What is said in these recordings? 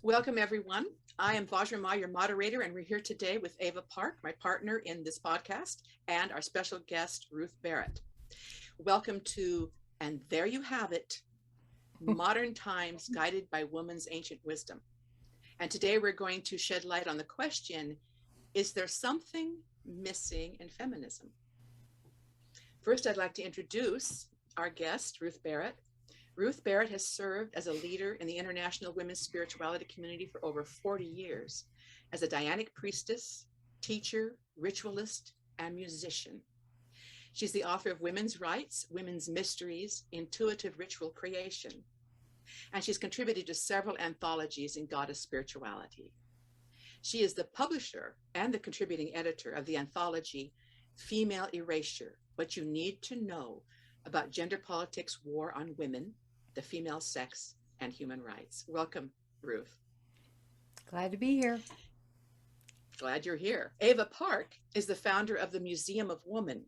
Welcome, everyone. I am Vajra Ma, your moderator, and we're here today with Ava Park, my partner in this podcast, and our special guest, Ruth Barrett. Welcome to And There You Have It, Modern Times Guided by Woman's Ancient Wisdom. And today we're going to shed light on the question, is there something missing in feminism? First, I'd like to introduce our guest, Ruth Barrett. Ruth Barrett has served as a leader in the international women's spirituality community for over 40 years as a Dianic priestess, teacher, ritualist, and musician. She's the author of Women's Rights, Women's Mysteries, Intuitive Ritual Creation, and she's contributed to several anthologies in goddess spirituality. She is the publisher and the contributing editor of the anthology Female Erasure, What You Need to Know About Gender Politics, War on Women, the Female Sex, and Human Rights. Welcome, Ruth. Glad to be here. Glad you're here. Ava Park is the founder of the Museum of Woman,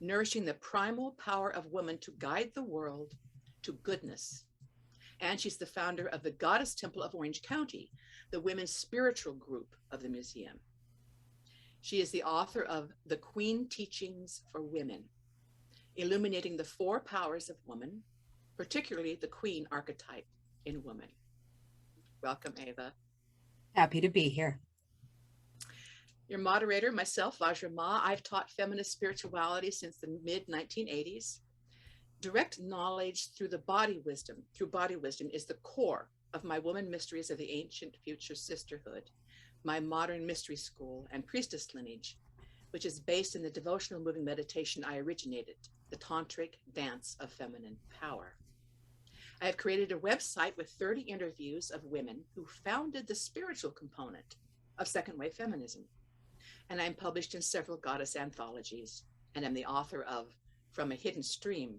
nourishing the primal power of woman to guide the world to goodness. And she's the founder of the Goddess Temple of Orange County, the women's spiritual group of the museum. She is the author of The Queen Teachings for Women, illuminating the four powers of woman, particularly the queen archetype in woman. Welcome, Ava. Happy to be here. Your moderator, myself, Vajra Ma. I've taught feminist spirituality since the mid-1980s. Direct knowledge through body wisdom is the core of my Woman Mysteries of the Ancient Future Sisterhood, my modern mystery school and priestess lineage, which is based in the devotional moving meditation I originated, the tantric dance of feminine power. I have created a website with 30 interviews of women who founded the spiritual component of second wave feminism. And I'm published in several goddess anthologies and am the author of From a Hidden Stream,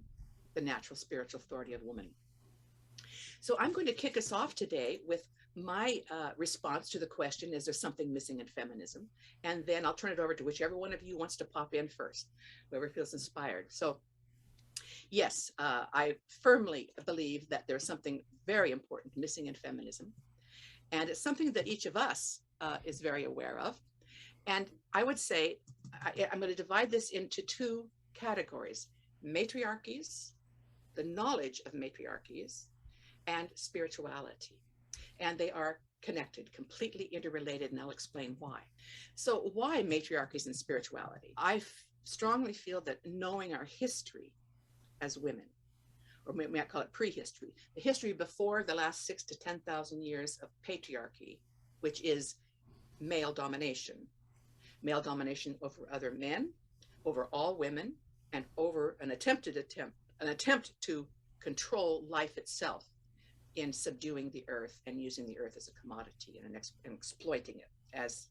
the Natural Spiritual Authority of Woman. So I'm going to kick us off today with my response to the question, is there something missing in feminism? And then I'll turn it over to whichever one of you wants to pop in first, whoever feels inspired. So yes, I firmly believe that there's something very important missing in feminism. And it's something that each of us is very aware of. And I would say, I'm going to divide this into two categories: matriarchies, the knowledge of matriarchies, and spirituality. And they are connected, completely interrelated, and I'll explain why. So why matriarchies and spirituality? I strongly feel that knowing our history as women, or we might call it prehistory, the history before the last 6,000 to 10,000 years of patriarchy, which is male domination over other men, over all women, and over an attempt to control life itself in subduing the earth and using the earth as a commodity and exploiting it, as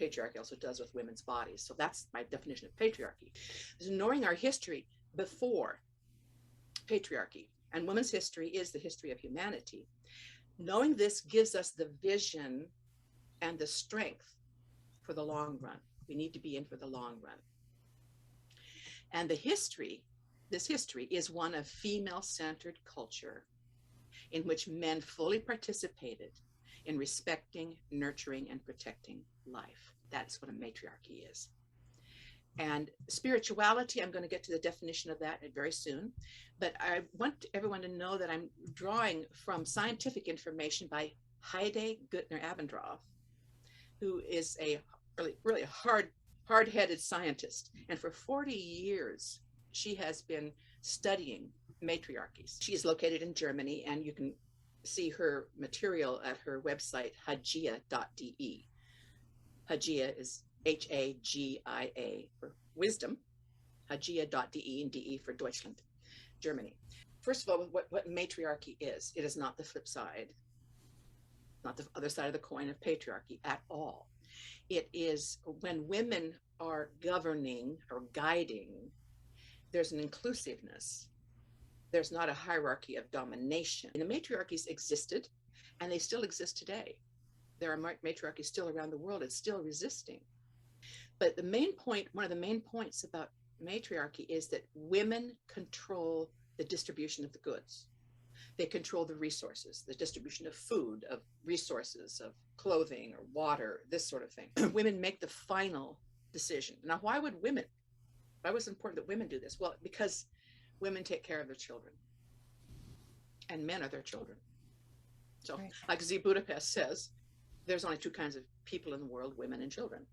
patriarchy also does with women's bodies. So that's my definition of patriarchy. So knowing our history before patriarchy, and women's history is the history of humanity. Knowing this gives us the vision and the strength for the long run. We need to be in for the long run. And this history is one of female-centered culture in which men fully participated in respecting, nurturing, and protecting life. That's what a matriarchy is. And spirituality, I'm going to get to the definition of that very soon, but I want everyone to know that I'm drawing from scientific information by Heide Gutner-Abendroth, who is a really hard-headed scientist. And for 40 years, she has been studying matriarchies. She is located in Germany, and you can see her material at her website, hagia.de. Hagia is Hagia for wisdom, hagia.de, and de for Deutschland, Germany. First of all, what matriarchy is, it is not the flip side, not the other side of the coin of patriarchy at all. It is when women are governing or guiding, there's an inclusiveness. There's not a hierarchy of domination. And the matriarchies existed, and they still exist today. There are matriarchies still around the world. It's still resisting. But the main point, one of the main points about matriarchy is that women control the distribution of the goods. They control the resources, the distribution of food, of resources, of clothing or water, this sort of thing. Women make the final decision. Now, why was it important that women do this? Well, because women take care of their children and men are their children. So, Right. like Z Budapest says, there's only two kinds of people in the world, women and children.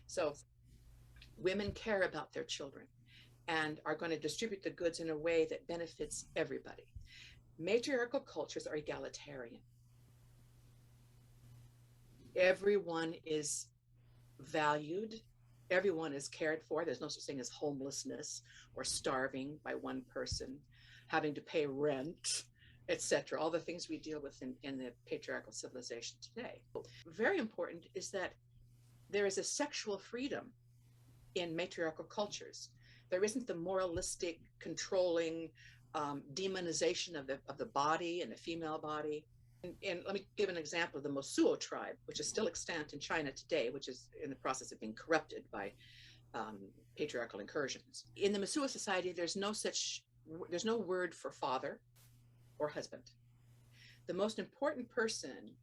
So women care about their children and are going to distribute the goods in a way that benefits everybody. Matriarchal cultures are egalitarian. Everyone is valued. Everyone is cared for. There's no such thing as homelessness or starving by one person, having to pay rent, etc. All the things we deal with in the patriarchal civilization today. Very important is that there is a sexual freedom in matriarchal cultures. There isn't the moralistic, controlling demonization of the body and the female body. And let me give an example of the Mosuo tribe, which is still extant in China today, which is in the process of being corrupted by patriarchal incursions. In the Mosuo society, there's no word for father or husband. The most important person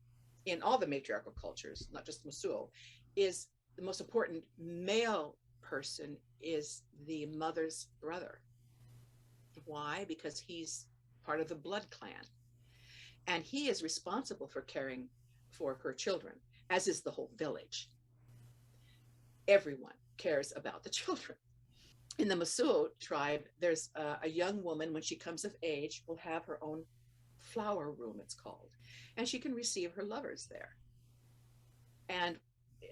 in all the matriarchal cultures, not just Mosuo, is the most important male person is the mother's brother. Why? Because he's part of the blood clan. And he is responsible for caring for her children, as is the whole village. Everyone cares about the children. In the Mosuo tribe, there's a young woman, when she comes of age, will have her own flower room, it's called. And she can receive her lovers there. And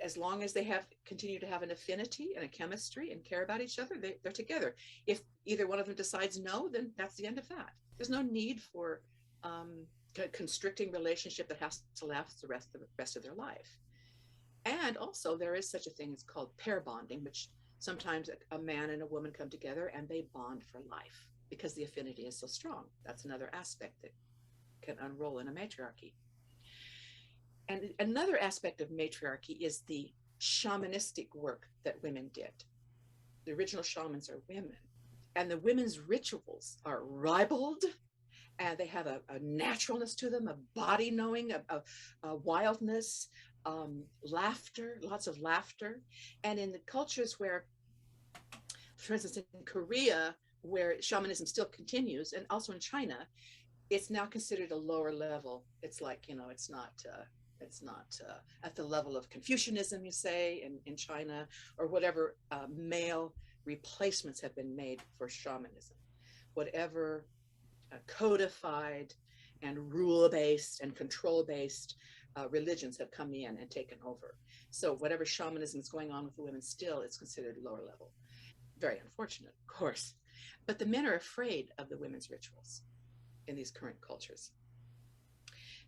as long as they continue to have an affinity and a chemistry and care about each other, they're together. If either one of them decides no, then that's the end of that. There's no need for a constricting relationship that has to last the rest of their life. And also there is such a thing as called pair bonding, which sometimes a man and a woman come together and they bond for life because the affinity is so strong. That's another aspect that can unroll in a matriarchy. And another aspect of matriarchy is the shamanistic work that women did. The original shamans are women. And the women's rituals are ribald, and they have a naturalness to them, a body knowing, a wildness, laughter, lots of laughter. And in the cultures where, for instance, in Korea, where shamanism still continues, and also in China, it's now considered a lower level. It's like, it's not at the level of Confucianism, you say, in China, or whatever male replacements have been made for shamanism. Whatever codified and rule-based and control-based religions have come in and taken over. So whatever shamanism is going on with the women still, it's considered lower level. Very unfortunate, of course. But the men are afraid of the women's rituals in these current cultures.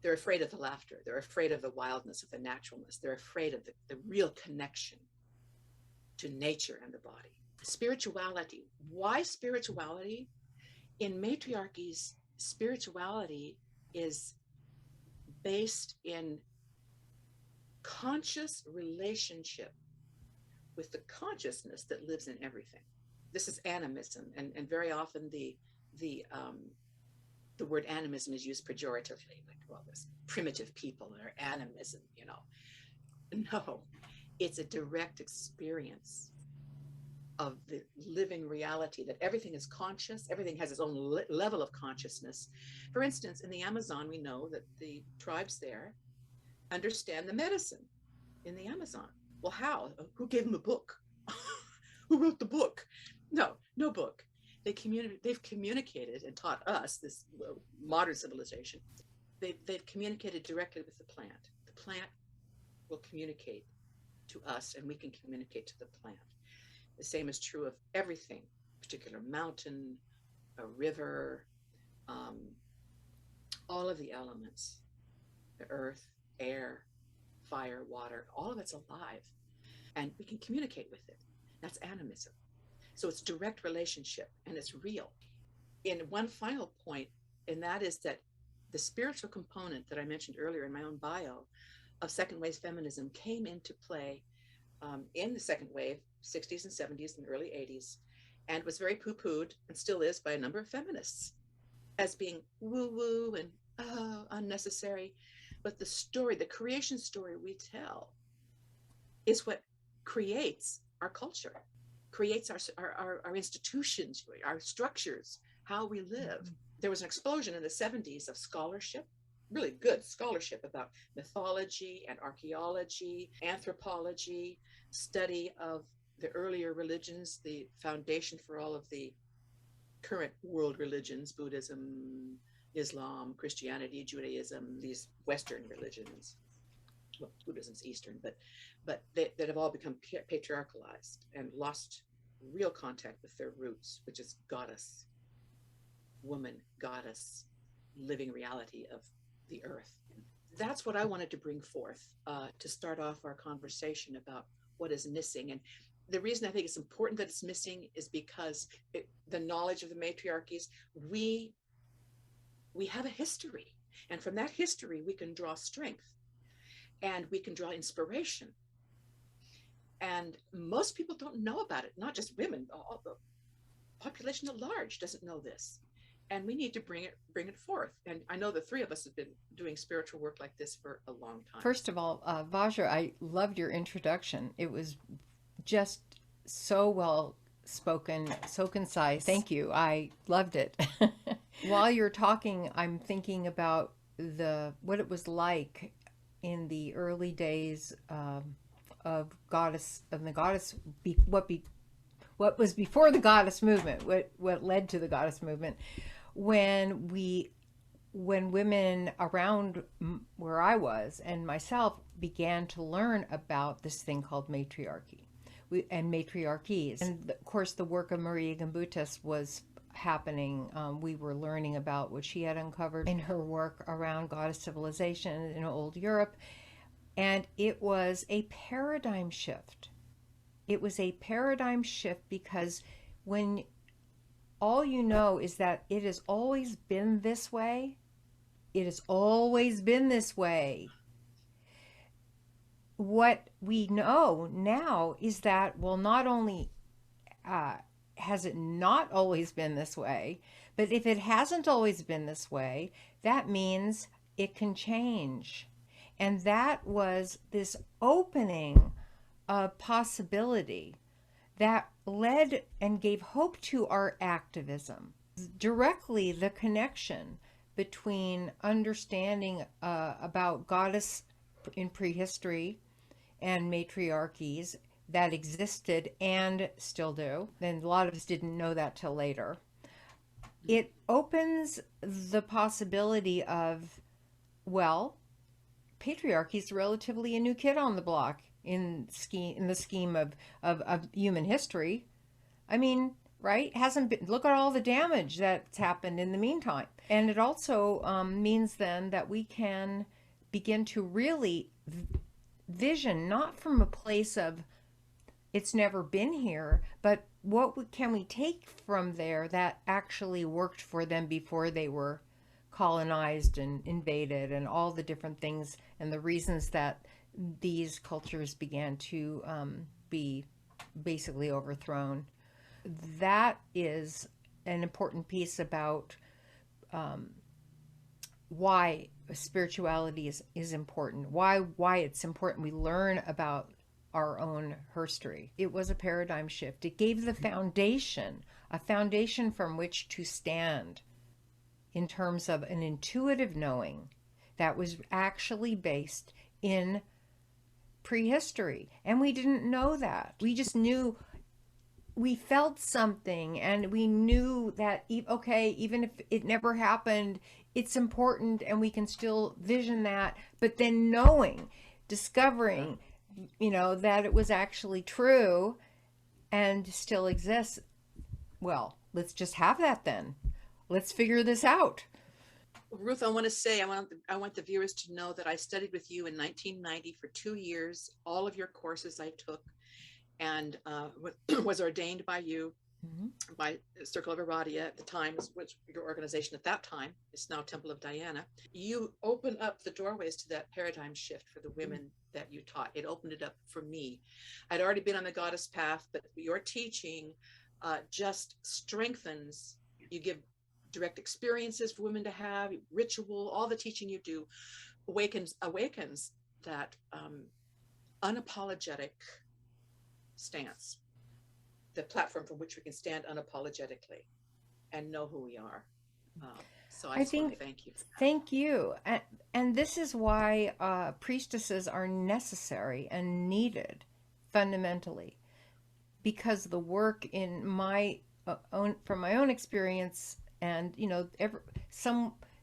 They're afraid of the laughter. They're afraid of the wildness, of the naturalness. They're afraid of the real connection to nature and the body. Spirituality. Why spirituality? In matriarchies, spirituality is based in conscious relationship with the consciousness that lives in everything. This is animism, and very often the word animism is used pejoratively, like, well, there's primitive people that are animism, No, it's a direct experience of the living reality that everything is conscious, everything has its own level of consciousness. For instance, in the Amazon, we know that the tribes there understand the medicine in the Amazon. Well, how? Who gave them a book? Who wrote the book? No book. They've communicated and taught us, this modern civilization, they've communicated directly with the plant. The plant will communicate to us and we can communicate to the plant. The same is true of everything, a particular mountain, a river, all of the elements, the earth, air, fire, water, all of it's alive and we can communicate with it. That's animism. So it's direct relationship and it's real. In one final point, and that is that the spiritual component that I mentioned earlier in my own bio of second wave feminism came into play in the second wave, 60s and 70s and early 80s, and was very poo-pooed and still is by a number of feminists. as being woo-woo and unnecessary. But the story, the creation story we tell, is what creates our culture, creates our institutions, our structures, how we live. There was an explosion in the 70s of scholarship, really good scholarship about mythology and archaeology, anthropology, study of the earlier religions, the foundation for all of the current world religions, Buddhism, Islam, Christianity, Judaism, these Western religions. Well, Buddhism's Eastern, but that have all become patriarchalized and lost real contact with their roots, which is goddess, woman, goddess, living reality of the earth. That's what I wanted to bring forth to start off our conversation about what is missing. And the reason I think it's important that it's missing is because the knowledge of the matriarchies, we have a history, and from that history we can draw strength and we can draw inspiration. And most people don't know about it, not just women, all the population at large doesn't know this. And we need to bring it forth. And I know the three of us have been doing spiritual work like this for a long time. First of all, Vajra, I loved your introduction. It was just so well spoken, so concise. Thank you. I loved it. While you're talking, I'm thinking about what it was like in the early days of the goddess, what was before the goddess movement, what led to the goddess movement, when women around where I was and myself began to learn about this thing called matriarchy and matriarchies. And of course, the work of Maria Gimbutas was happening. We were learning about what she had uncovered in her work around goddess civilization in old Europe. And it was a paradigm shift. It was a paradigm shift because when all you know is that it has always been this way, it has always been this way. What we know now is that, well, not only has it not always been this way, but if it hasn't always been this way, that means it can change. And that was this opening of possibility that led and gave hope to our activism. Directly the connection between understanding about goddess in prehistory and matriarchies that existed and still do, and a lot of us didn't know that till later. It opens the possibility of, well, patriarchy is relatively a new kid on the block in the scheme of human history. I mean, right? Hasn't been, look at all the damage that's happened in the meantime. And it also means then that we can begin to really vision, not from a place of it's never been here, but what can we take from there that actually worked for them before they were colonized and invaded, and all the different things and the reasons that these cultures began to be basically overthrown. That is an important piece about why spirituality is important, why it's important we learn about our own history. It was a paradigm shift. It gave the foundation, a foundation from which to stand in terms of an intuitive knowing that was actually based in prehistory. And we didn't know that. We just knew, we felt something, and we knew that, okay, even if it never happened, it's important and we can still vision that. But then knowing, discovering, that it was actually true and still exists, well, let's just have that then. Let's figure this out. Ruth, I want to say, I want the viewers to know that I studied with you in 1990 for 2 years. All of your courses I took, and was ordained by you, by Circle of Aradia at the time, which your organization at that time is now Temple of Diana. You opened up the doorways to that paradigm shift for the women that you taught. It opened it up for me. I'd already been on the goddess path, but your teaching just strengthens. You give direct experiences for women to have, ritual, all the teaching you do awakens that unapologetic stance, the platform from which we can stand unapologetically and know who we are. So I just want to thank you for that. Thank you. And this is why priestesses are necessary and needed fundamentally, because the work in from my own experience, and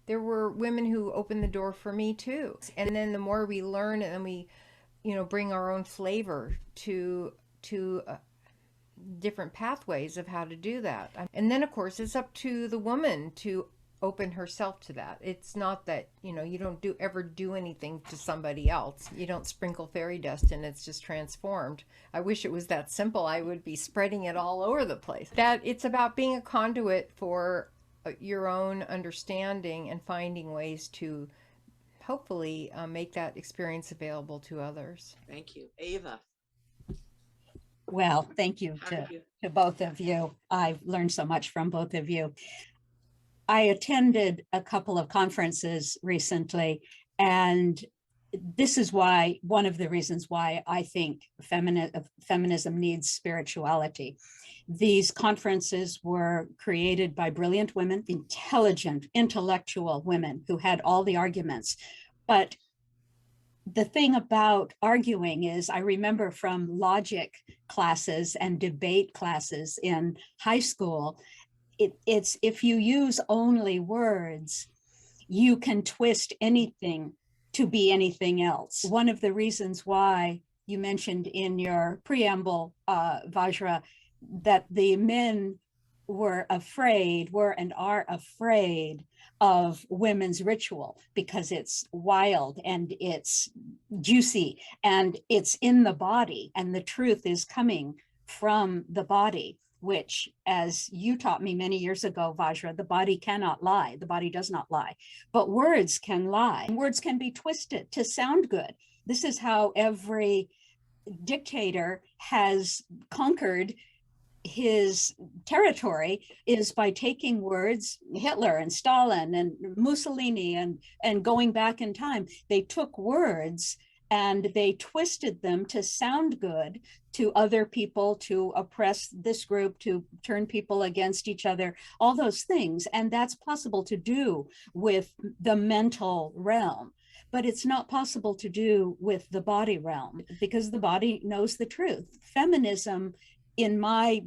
there were women who opened the door for me too. And then the more we learn, and then we, bring our own flavor to different pathways of how to do that. And then of course it's up to the woman to open herself to that. It's not that, you don't ever do anything to somebody else. You don't sprinkle fairy dust and it's just transformed. I wish it was that simple. I would be spreading it all over the place. That it's about being a conduit for your own understanding and finding ways to hopefully make that experience available to others. Thank you. Ava. Well, thank you to both of you. I've learned so much from both of you. I attended a couple of conferences recently, and this is one of the reasons why I think feminism needs spirituality. These conferences were created by brilliant women, intelligent, intellectual women who had all the arguments. But the thing about arguing is, I remember from logic classes and debate classes in high school, it's if you use only words, you can twist anything to be anything else. One of the reasons why you mentioned in your preamble, Vajra, that the men were and are afraid of women's ritual because it's wild and it's juicy and it's in the body, and the truth is coming from the body, which, as you taught me many years ago, Vajra, the body cannot lie. The body does not lie, but words can lie. Words can be twisted to sound good. This is how every dictator has conquered his territory, is by taking words. Hitler and Stalin and Mussolini and going back in time, they took words and they twisted them to sound good to other people, to oppress this group, to turn people against each other, all those things. And that's possible to do with the mental realm, but it's not possible to do with the body realm, because the body knows the truth. Feminism, in my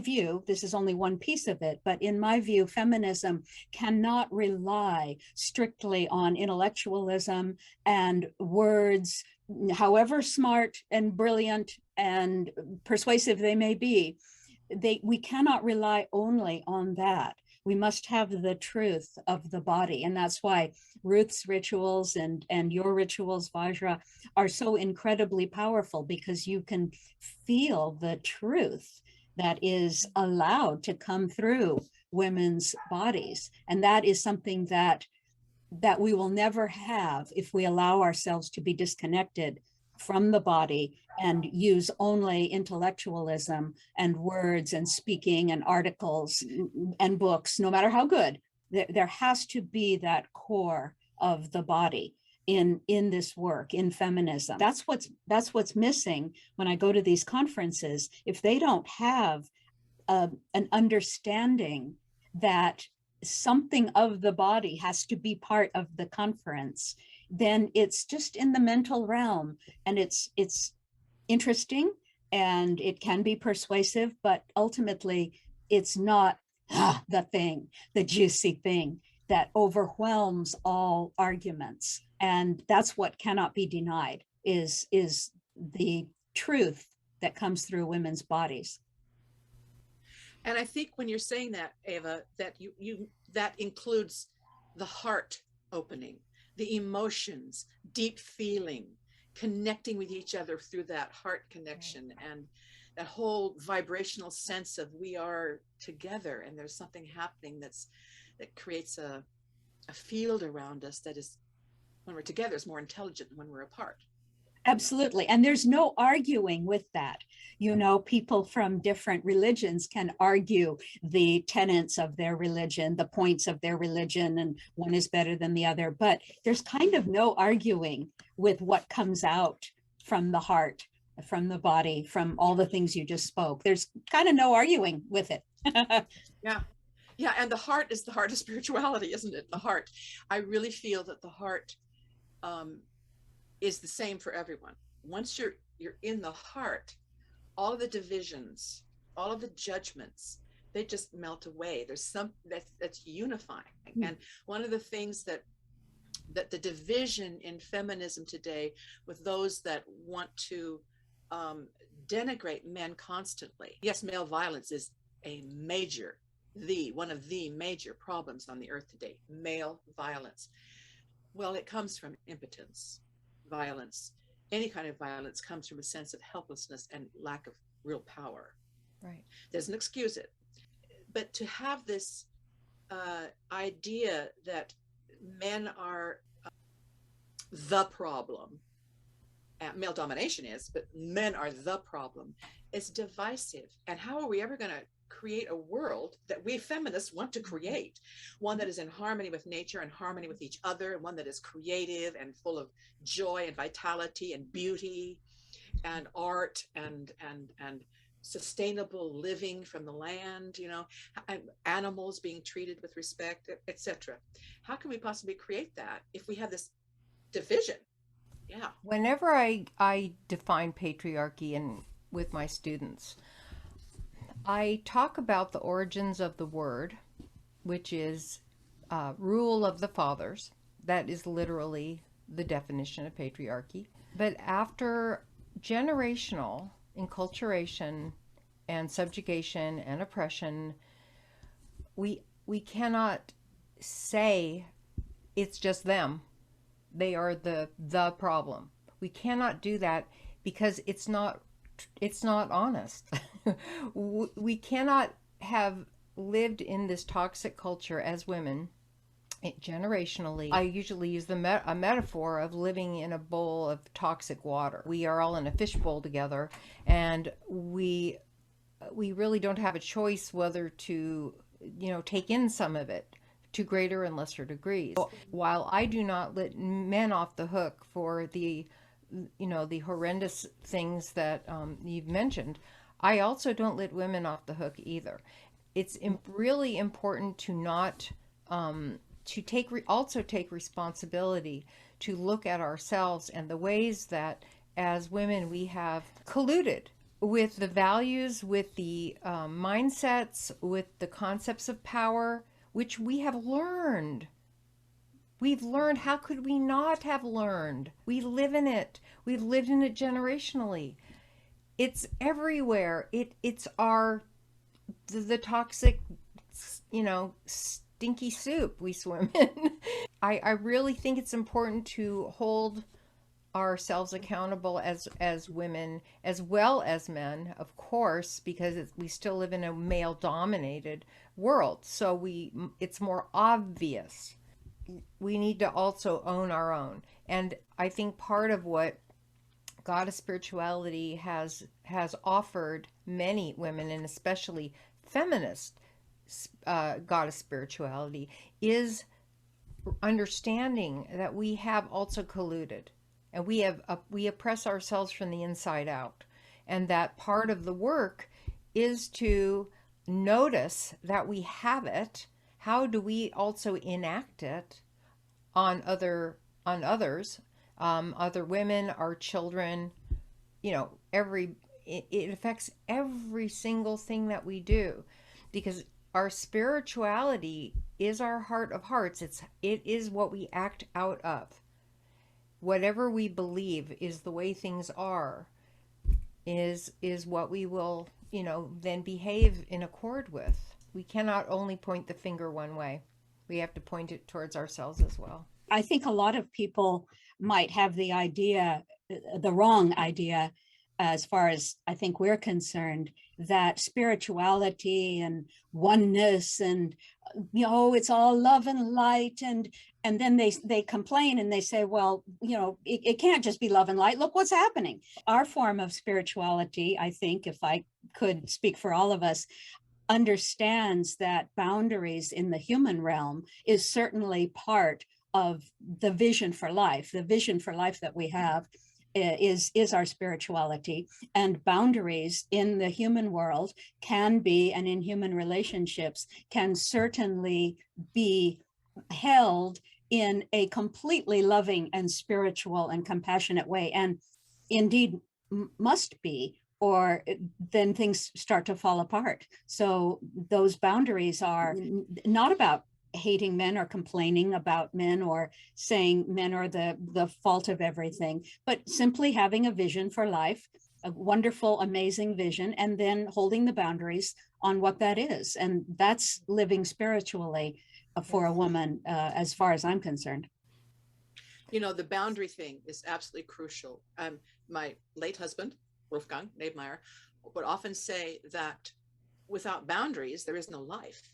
view, this is only one piece of it, but in my view, feminism cannot rely strictly on intellectualism and words, however smart and brilliant and persuasive they may be. We cannot rely only on that. We must have the truth of the body. And that's why Ruth's rituals and your rituals, Vajra, are so incredibly powerful, because you can feel the truth that is allowed to come through women's bodies. And that is something that we will never have if we allow ourselves to be disconnected from the body and use only intellectualism and words and speaking and articles and books, no matter how good. There has to be that core of the body in this work, in feminism. That's what's missing when I go to these conferences. If they don't have an understanding that something of the body has to be part of the conference, then it's just in the mental realm, and it's interesting and it can be persuasive, but ultimately it's not the juicy thing that overwhelms all arguments. And that's what cannot be denied, is the truth that comes through women's bodies. And I think when you're saying that, Ava, that you that includes the heart opening, the emotions, deep feeling, connecting with each other through that heart connection, and that whole vibrational sense of we are together and there's something happening that creates a field around us that is, when we're together, is more intelligent than when we're apart. Absolutely. And there's no arguing with that. You know, people from different religions can argue the tenets of their religion, the points of their religion, and one is better than the other. But there's kind of no arguing with what comes out from the heart, from the body, from all the things you just spoke. There's kind of no arguing with it. Yeah. Yeah. And the heart is the heart of spirituality, isn't it? The heart. I really feel that the heart is the same for everyone. Once you're in the heart, all of the divisions, all of the judgments, they just melt away. There's some that's unifying. And one of the things that the division in feminism today, with those that want to denigrate men constantly. Yes, male violence is one of the major problems on the earth today, male violence. Well, it comes from impotence. Violence, any kind of violence, comes from a sense of helplessness and lack of real power. Right. Doesn't excuse it. But to have this idea that men are the problem, male domination is, but men are the problem, is divisive. And how are we ever going to create a world that we feminists want to create, one that is in harmony with nature and harmony with each other, and one that is creative and full of joy and vitality and beauty and art and sustainable living from the land, you know, and animals being treated with respect, etc. How can we possibly create that if we have this division? Yeah. Whenever I define patriarchy with my students, I talk about the origins of the word, which is rule of the fathers. That is literally the definition of patriarchy. But after generational enculturation and subjugation and oppression, we cannot say it's just them. They are the problem. We cannot do that because it's not honest. We cannot have lived in this toxic culture as women generationally. I usually use a metaphor of living in a bowl of toxic water. We are all in a fishbowl together, and we really don't have a choice whether to, take in some of it to greater and lesser degrees. While I do not let men off the hook for the horrendous things that you've mentioned, I also don't let women off the hook either. It's really important to not to take responsibility, to look at ourselves and the ways that as women we have colluded with the values, with the mindsets, with the concepts of power, which we have learned. We've learned. How could we not have learned? We live in it. We've lived in it generationally. It's everywhere. It's the toxic, stinky soup we swim in. I really think it's important to hold ourselves accountable as women as well as men, of course, because we still live in a male-dominated world. So it's more obvious. We need to also own our own. And I think part of what Goddess spirituality has offered many women, and especially feminist Goddess spirituality, is understanding that we have also colluded, and we oppress ourselves from the inside out, and that part of the work is to notice that we have it. How do we also enact it on others, other women, our children? It affects every single thing that we do, because our spirituality is our heart of hearts. It is what we act out of. Whatever we believe is the way things are, is what we will, then behave in accord with. We cannot only point the finger one way. We have to point it towards ourselves as well. I think a lot of people might have the wrong idea as far as I think we're concerned, that spirituality and oneness and, it's all love and light, and then they complain and they say, well, it can't just be love and light. Look what's happening. Our form of spirituality, I think, if I could speak for all of us, understands that boundaries in the human realm is certainly part of the vision for life. The vision for life that we have is our spirituality, and boundaries in the human world can be, and in human relationships can certainly be held in a completely loving and spiritual and compassionate way, and indeed must be, or then things start to fall apart. So those boundaries are not about hating men or complaining about men or saying men are the fault of everything, but simply having a vision for life, a wonderful, amazing vision, and then holding the boundaries on what that is. And that's living spiritually for a woman, as far as I'm concerned. The boundary thing is absolutely crucial. My late husband, Wolfgang Nebenmeyer, would often say that without boundaries, there is no life.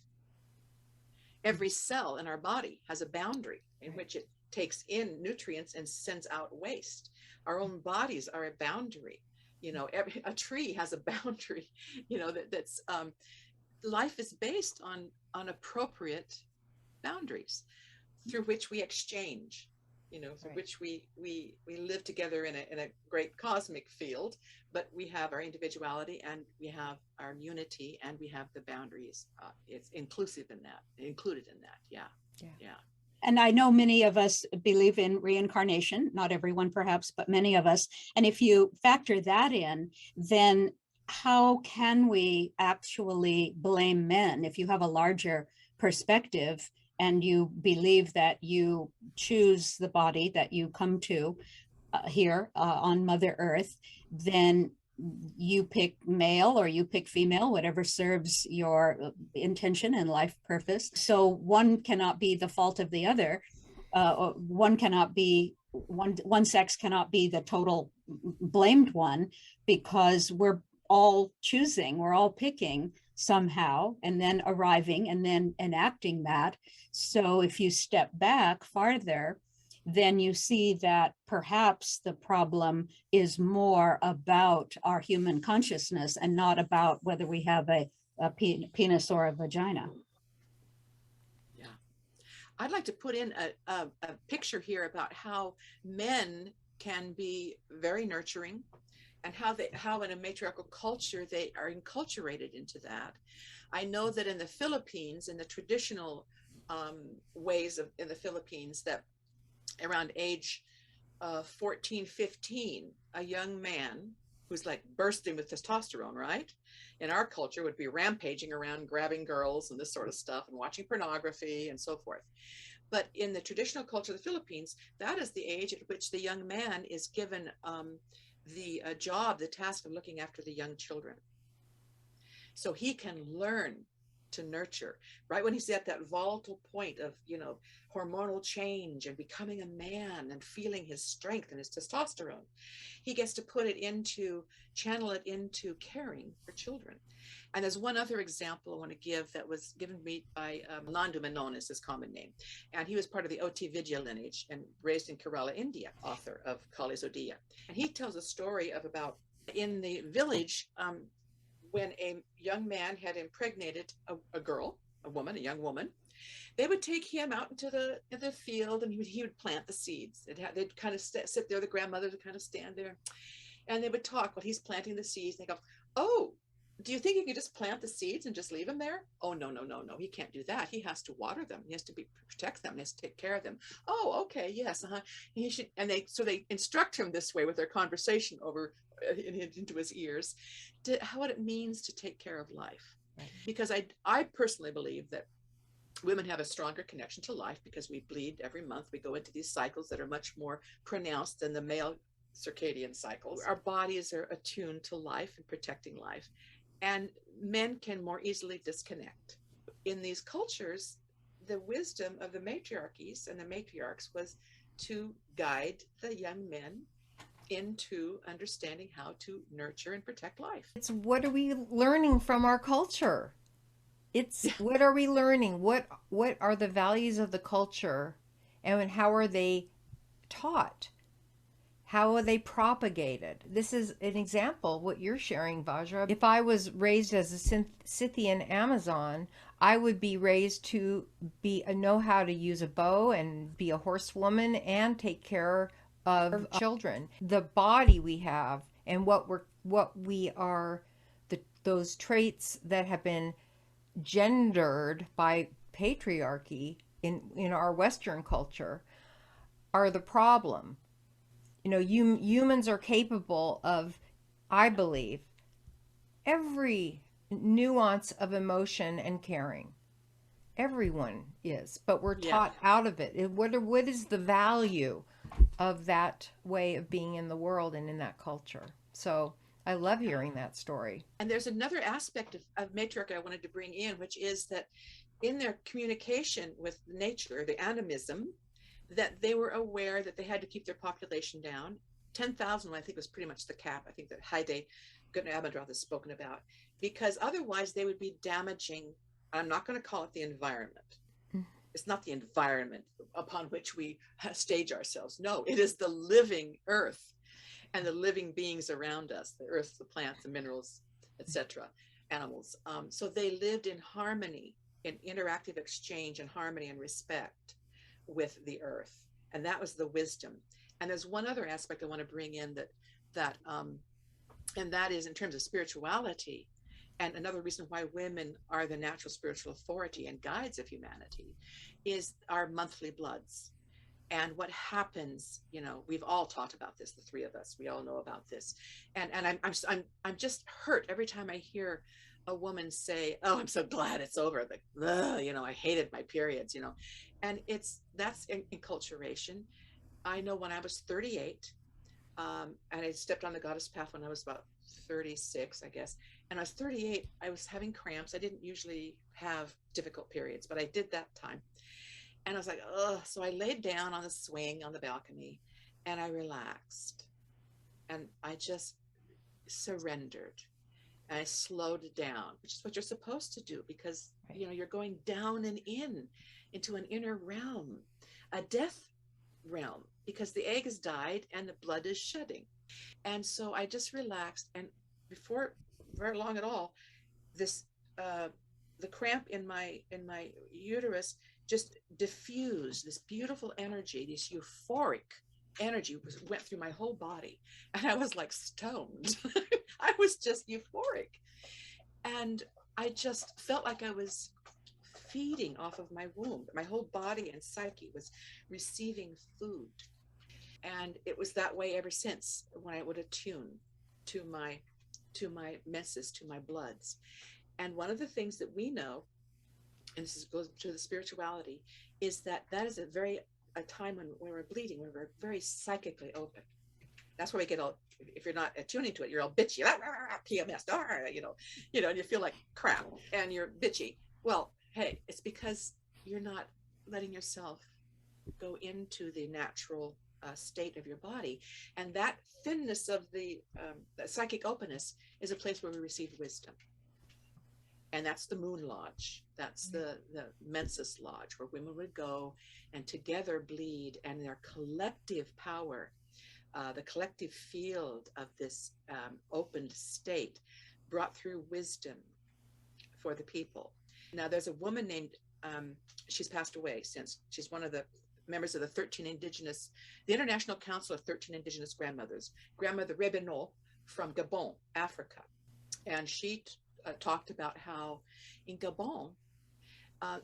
Every cell in our body has a boundary in which it takes in nutrients and sends out waste. Our own bodies are a boundary. A tree has a boundary. That's life is based on appropriate boundaries through which we exchange. Through which we live together in a great cosmic field, but we have our individuality and we have our unity and we have the boundaries. It's included in that. Yeah. And I know many of us believe in reincarnation, not everyone perhaps, but many of us. And if you factor that in, then how can we actually blame men? If you have a larger perspective and you believe that you choose the body that you come to here on Mother Earth, then you pick male or you pick female, whatever serves your intention and life purpose. So one cannot be the fault of the other. One sex cannot be the total blamed one, because we're all choosing, we're all picking somehow, and then arriving and then enacting that. So if you step back farther, then you see that perhaps the problem is more about our human consciousness and not about whether we have a penis or a vagina. Yeah. I'd like to put in a picture here about how men can be very nurturing, and how in a matriarchal culture they are enculturated into that. I know that in the Philippines, in the traditional ways in the Philippines, that around age 14, 15, a young man who's like bursting with testosterone, right? In our culture would be rampaging around, grabbing girls and this sort of stuff and watching pornography and so forth. But in the traditional culture of the Philippines, that is the age at which the young man is given the task of looking after the young children. So he can learn to nurture, right when he's at that volatile point of, hormonal change and becoming a man and feeling his strength and his testosterone. He gets to channel it into caring for children. And there's one other example I want to give that was given me by Nandu Menon is his common name. And he was part of the Oti Vidya lineage and raised in Kerala, India, author of Kali Zodiya. And he tells a story of about in the village, when a young man had impregnated a young woman, they would take him out into the field and he would plant the seeds. They'd kind of sit there, the grandmother would kind of stand there, and they would talk while he's planting the seeds. And they go, "Oh, do you think you can just plant the seeds and just leave them there?" "Oh, no, he can't do that. He has to water them. He has to protect them. He has to take care of them." "Oh, okay, yes, he should." And they instruct him this way with their conversation over into his ears, what it means to take care of life. Right. Because I personally believe that women have a stronger connection to life because we bleed every month. We go into these cycles that are much more pronounced than the male circadian cycles. Our bodies are attuned to life and protecting life, and men can more easily disconnect. In these cultures, the wisdom of the matriarchies and the matriarchs was to guide the young men into understanding how to nurture and protect life. It's what are we learning from our culture? It's what are we learning? What are the values of the culture, and how are they taught? How are they propagated? This is an example, what you're sharing, Vajra. If I was raised as a Scythian Amazon, I would be raised to know how to use a bow and be a horsewoman and take care of children. The body we have and what we are, those traits that have been gendered by patriarchy in our Western culture are the problem. You know, humans are capable of, I believe, every nuance of emotion and caring. Everyone is, but we're taught out of it. What is the value of that way of being in the world and in that culture? So I love hearing that story. And there's another aspect of matriarchy I wanted to bring in, which is that in their communication with nature, the animism, that they were aware that they had to keep their population down. 10,000, I think, was pretty much the cap. I think that Heide Gutner-Abendroth has spoken about, because otherwise they would be damaging. I'm not going to call it the environment. It's not the environment upon which we stage ourselves. No, it is the living earth and the living beings around us, the earth, the plants, the minerals, etc., animals. So they lived in harmony, in interactive exchange and harmony and respect with the earth. And that was the wisdom. And there's one other aspect I want to bring in and that is in terms of spirituality. And another reason why women are the natural spiritual authority and guides of humanity is our monthly bloods. And what happens, you know, we've all talked about this, the three of us, we all know about this. And I'm just hurt every time I hear a woman say, "Oh, I'm so glad it's over. Like, you know, I hated my periods," you know. And that's enculturation. I know when I was 38, and I stepped on the goddess path when I was about 36, I guess. And I was 38, I was having cramps. I didn't usually have difficult periods, but I did that time. And I was like, oh, so I laid down on the swing on the balcony and I relaxed and I just surrendered and I slowed down, which is what you're supposed to do, because, you know, you're going down and into an inner realm, a death realm, because the egg has died and the blood is shedding. And so I just relaxed, and before very long at all, this the cramp in my uterus just diffused this beautiful energy, this euphoric energy went through my whole body, and I was like stoned. I was just euphoric, and I just felt like I was feeding off of my womb. My whole body and psyche was receiving food. And it was that way ever since, when I would attune to my menses, to my bloods. And one of the things that we know, and this goes to the spirituality, is that is a time when we're bleeding, when we're very psychically open. That's why we get all, if you're not attuning to it, you're all bitchy, PMS, and you feel like crap and you're bitchy. Well, hey, it's because you're not letting yourself go into the natural state of your body. And that thinness of the psychic openness is a place where we receive wisdom. And that's the moonlodge. That's the menses lodge, where women would go and together bleed, and their collective power, the collective field of this opened state, brought through wisdom for the people. Now, there's a woman named, she's passed away since, she's one of the members of the International Council of 13 Indigenous Grandmothers, Grandmother Rebeno from Gabon, Africa. And she talked about how in Gabon,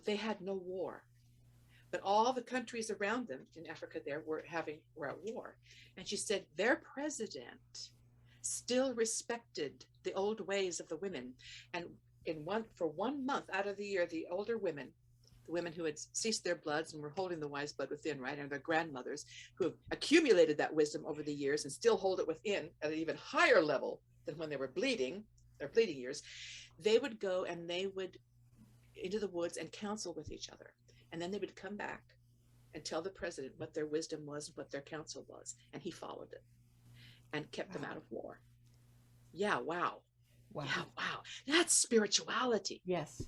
they had no war, but all the countries around them in Africa there were at war. And she said their president still respected the old ways of the women. And for 1 month out of the year, the older women, the women who had ceased their bloods and were holding the wise blood within, right, and their grandmothers who have accumulated that wisdom over the years and still hold it within at an even higher level than when they were bleeding, their bleeding years, they would go and they would into the woods and counsel with each other. And then they would come back and tell the president what their wisdom was, what their counsel was, and he followed it. and kept them out of war. Yeah, wow. Wow. Yeah, wow. That's spirituality. Yes.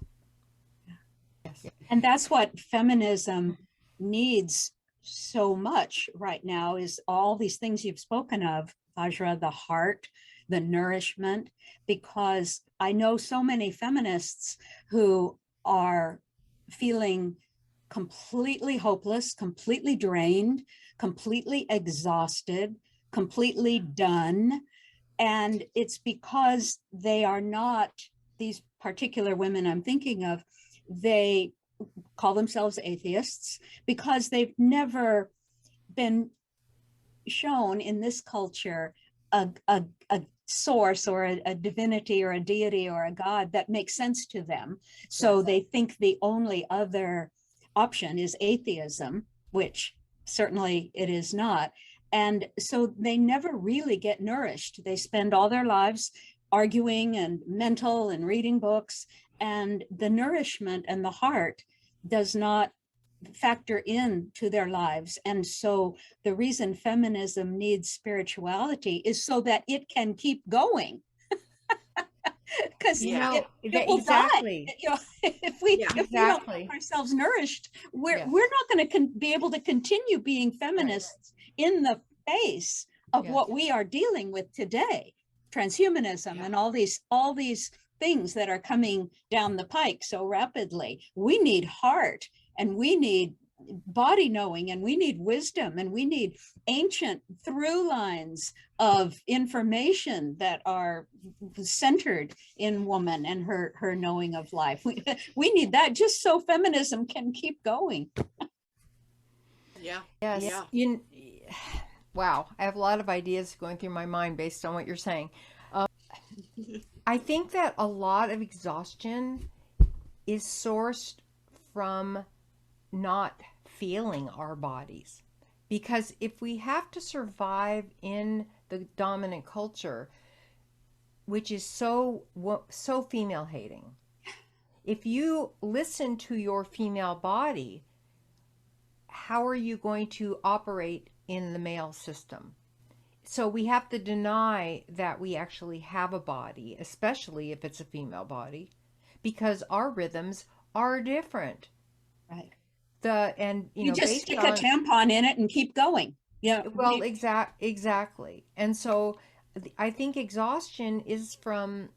Yes. And that's what feminism needs so much right now, is all these things you've spoken of, Vajra, the heart, the nourishment, because I know so many feminists who are feeling completely hopeless, completely drained, completely exhausted, completely done. And it's because they are not, these particular women I'm thinking of, they call themselves atheists because they've never been shown in this culture a source or a divinity or a deity or a god that makes sense to them. So Yes. they think the only other option is atheism, which certainly it is not. And so they never really get nourished. They spend all their lives arguing and mental and reading books, and the nourishment and the heart does not factor into their lives. And so the reason feminism needs spirituality is so that it can keep going. Because Yeah. it will Exactly. die. You know, if we don't keep ourselves nourished, we're not going to be able to continue being feminists in the face of what we are dealing with today, transhumanism and all these things that are coming down the pike so rapidly. We need heart, and we need body knowing, and we need wisdom, and we need ancient through lines of information that are centered in woman and her knowing of life. We need that just so feminism can keep going. Yeah. Yes. Yeah. Wow. I have a lot of ideas going through my mind based on what you're saying. I think that a lot of exhaustion is sourced from not feeling our bodies. Because if we have to survive in the dominant culture, which is so female hating, if you listen to your female body, how are you going to operate in the male system? So we have to deny that we actually have a body, especially if it's a female body, because our rhythms are different. Right. You just stick a tampon in it and keep going. Yeah. Well, exactly. And so I think exhaustion is from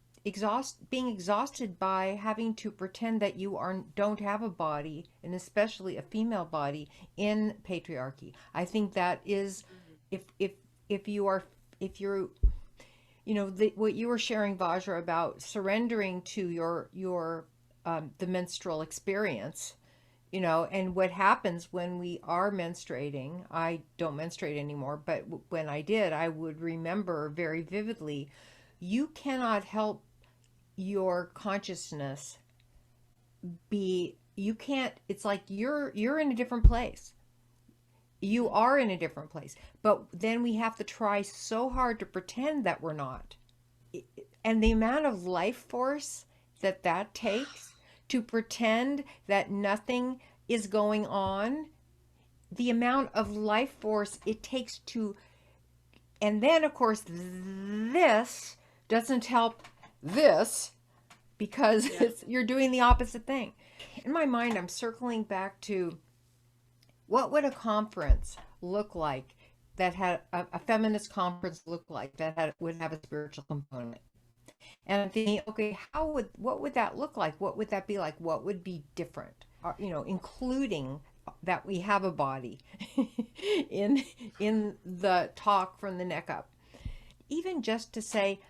being exhausted by having to pretend that you don't have a body, and especially a female body, in patriarchy. I think that is, if you're what you were sharing, Vajra, about surrendering to your the menstrual experience, and what happens when we are menstruating. I don't menstruate anymore, but when I did, I would remember very vividly, you cannot help your consciousness it's like you're in a different place. You are in a different place, but then we have to try so hard to pretend that we're not. And the amount of life force that takes to pretend that nothing is going on, the amount of life force it takes to, and then of course this doesn't help this, because you're doing the opposite thing. In my mind, I'm circling back to, what would a conference look like that had a feminist conference look like that would have a spiritual component? And I'm thinking, okay, what would that look like? What would that be like? What would be different? Including that we have a body in the talk from the neck up. Even just to say,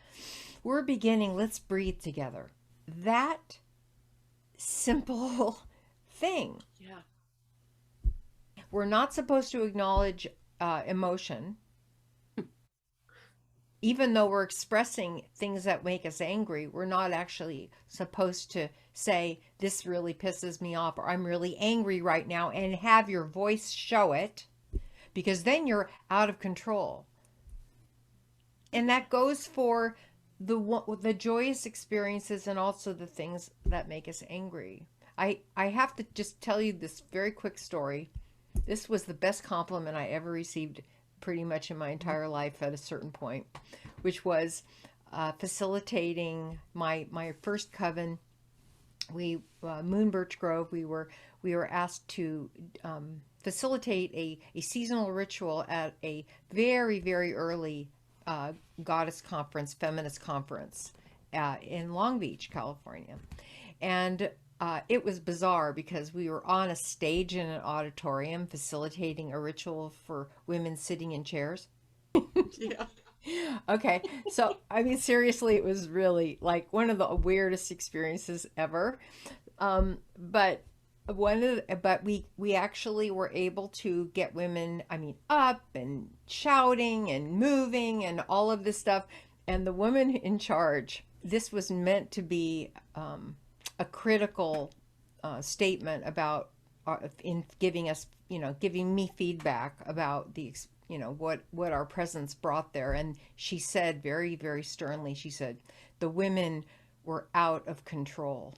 we're beginning, let's breathe together. That simple thing. Yeah. We're not supposed to acknowledge emotion, even though we're expressing things that make us angry. We're not actually supposed to say, this really pisses me off, or I'm really angry right now, and have your voice show it, because then you're out of control. And that goes for the joyous experiences and also the things that make us angry. I have to just tell you this very quick story. This was the best compliment I ever received pretty much in my entire life at a certain point, which was facilitating my first coven. We Moon Birch Grove. We were asked to facilitate a seasonal ritual at a very, very early goddess conference, feminist conference in Long Beach, California. And it was bizarre because we were on a stage in an auditorium facilitating a ritual for women sitting in chairs. Yeah. Okay, so I mean, seriously, it was really like one of the weirdest experiences ever. But we actually were able to get women, I mean, up and shouting and moving and all of this stuff. And the woman in charge, this was meant to be a critical statement about in giving us, giving me feedback about the what our presence brought there. And she said very, very sternly, she said, the women were out of control.